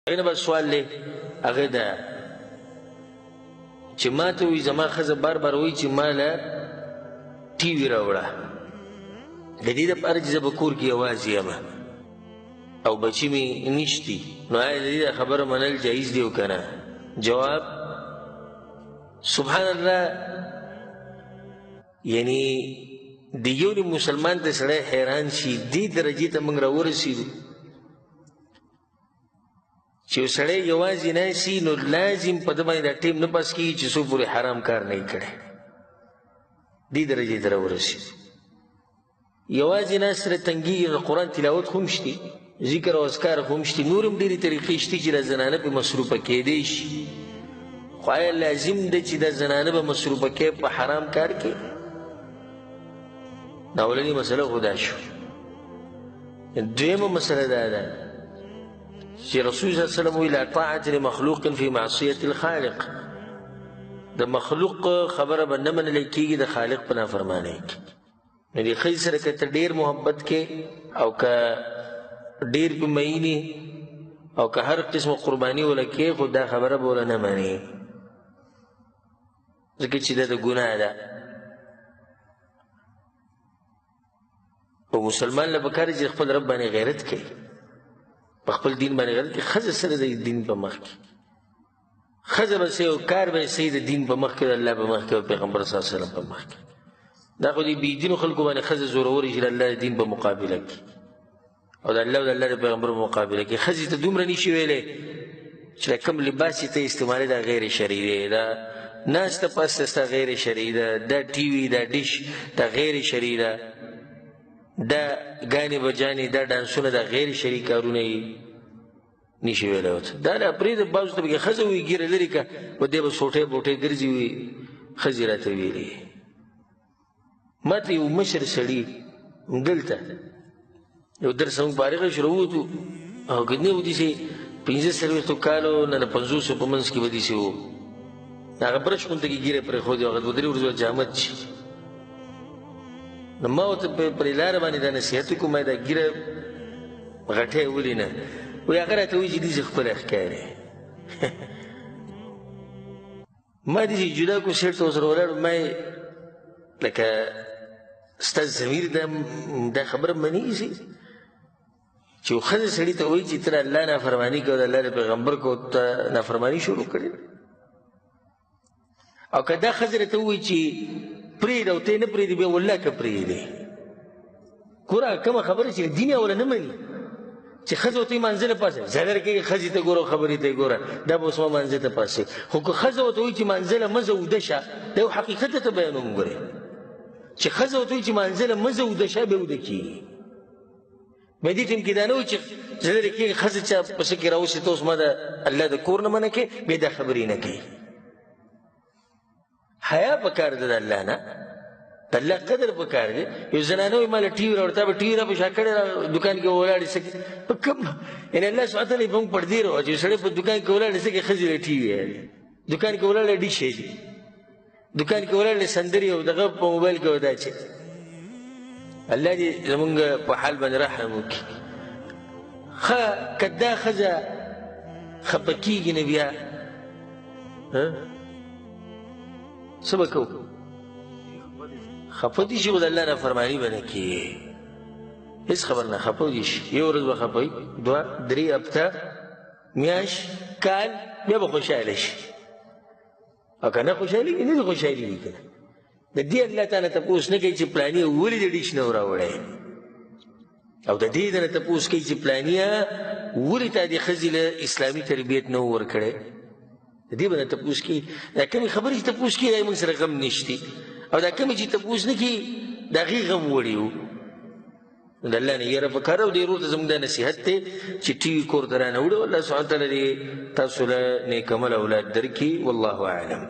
هغه به سوال دی هغه دا چې ما ته وایي زما ښځه بار بار وایي چې ما له ټي وي راوړه د دې دپاره چې زه به کور کې یوازې یم او بچي مې نشتي نو آیا د دې خبره منل جایز دی او که نه؟ جواب سبحان الله یعنی د یو مسلمان ته سړی حیران شي دې درجې ته موږ راورسېدو چې یو سړی یوازې ناستي نو لازم په ده باندې دا ټیم نه پاس کېږي چې څو پورې حرام کار نه وي کړی دې درجې ته راورسېدو یوازې ناست سره تنګېږي د قرآن تلاوت خو هم شتي ذکر او اذکار خو هم شتي نور هم ډېرې طریقې شتي چې دا زنانه پرې مصروفه کېدی شي خو آیا لازم ده چې دا زنانه به مصروفه کوي په حرام کار کې؟ دا اولنۍ مسله خو دا شو دویمه مسله دا ده چې رسول صلی الله علیه وسلم وایي لا طاعة لمخلوق فی معصیة الخالق د مخلوق خبره به نه منلی کېږي د خالق په نافرمانۍ کې نو د ښځې سره که ته ډېر محبت کې او که ډېر پې مینې او که هر قسمه قرباني وله کې خو دا خبره به وله نه منې ځکه چې دا د ګناه ده او مسلمان له پکار چې خپل رب باندې غیرت کوي په خپل دین باندې غیرت کوي ښځه سره د دین په مخ کې ښځه به صحیح او کار به صحیح د دین په مخ کې د الله په مخ کې او پیغمبر صلی الله علیه وسلم په مخ کې دا خو د بېدینو خلکو باندې ښځه زورورې چې د الله د دین په مقابله کې او د الله او د الله د پیغمبر په مقابله کې ښځې ته دومره نشي ویلی چې دا کوم لباس چې ته استعمالوې دا غیر شرعي دی دا ناسته پاسته ستا غیر شرعي ده دا ټي وي دا ډش دا غیر شرعي ده دا ګانې بجانې دا ډانسونه دا غیر شرعي کارونه یې نشي ویلی ورته دا نه پرېږده بعضو ته پکې ښځه وایي ږیره لرې کړه و دی به سوټۍ بوټۍ ګرځي وي ښځې راته ویلې ما ته یو مشر سړي دلته یو درس موږ فارغه شو راووتو او که نه و داسې 15 کالو نه د 50 په منځ کې به داسې و هغه برش غونته کې ږیره پرېښودې هغه 2-3 ورځې جامد شي نو ما ورته پرې لاره باندې دا نصیحت وکړو ما دا ږیره غټۍ ولې نه وایي هغه راته وایي چې داسې ښکلی ښکارې ما داسې جدا کړو سیټ ته ورسره ولاړو ما یې لکه ستا ضمیر دا خبره منېږي چې یو ښځه سړي ته وایي چې ته د الله نافرماني کوې د الله د پیغمبر کو ته نافرماني شروع کړې او که دا ښځه راته ووایي چې پرېږده او ته یې نه پرېږدې بیا والله که پرېږدې ګوره کومه خبره چې دین یې اوله نه مني چې ښځه ورته یې مانځه نه پاسوي ځای درکوي ښځې ته ګوره خبرې ته یې ګوره دا به اوس ما مانځه ته پاسوي خو که ښځه ورته وایي چې مانځه له مزه اوده شه دا یو حقیقت ته بیانوم ګورې چې ښځه ورته وایي چې مانځه له مزه اوده شه بیا اوده کېږي بیا دې ټیم کې دا نه وایي چې زه لرې کېږي ښځه چا پسه کې راوسي ته اوس ما د الله د کور نه منع کوې بیا دا خبرې نه کوي حیا پکار ده د الله نه د الله قدر پکار دی یو زنانه وایي ما له ټي وي راوړه تا به ټي وي را په شا کړې دوکان کې ولاړې څه په کوم یعنې الله سبحانه تعالی په موږ پردې راوړه چې سړی په دوکان کې ولاړې څه کې ښځې له ټي وي دوکان کې ولاړې ډیشې دي دوکان کې ولاړې سندرې او دغه په موبایل کې ودا چې الله دې زمونږ په حال باندې رحم وکړي ښه که دا ښځه خفه کېږي نه بیا څه به کوو خفه دي شي خو د الله نافرماني به نه کېږي هېڅ خبر نه خفه دي شي یو ورځ به خفه وي 2-3 هفته میاشت کال بیا به خوشحاله شي او که نه خوشحالېږي نه دې خوشحالېږي که نه د دې الله تعالی تپوس نه کوي چې پلانیه ولې د ډیش نه راوړی او د دې نه تپوس کوي چې پلانیه ولې تا دې ښځې له اسلامي تربیت نه ورکړی د دې به نه تپوس کوي دا کومې خبرې چې تپوس کوي دا یې موږ سره غم نشتي او دا کومې چې تپوس نه کوي د هغې غم وړي وو د الله نه یره پکار او دې ورور ته زموږ دا نصیحت دی چې ټي وي کور ته رانه وړه الله سبحانه تعالی دې تاسو له نیک عمل اولاد درکړي والله اعلم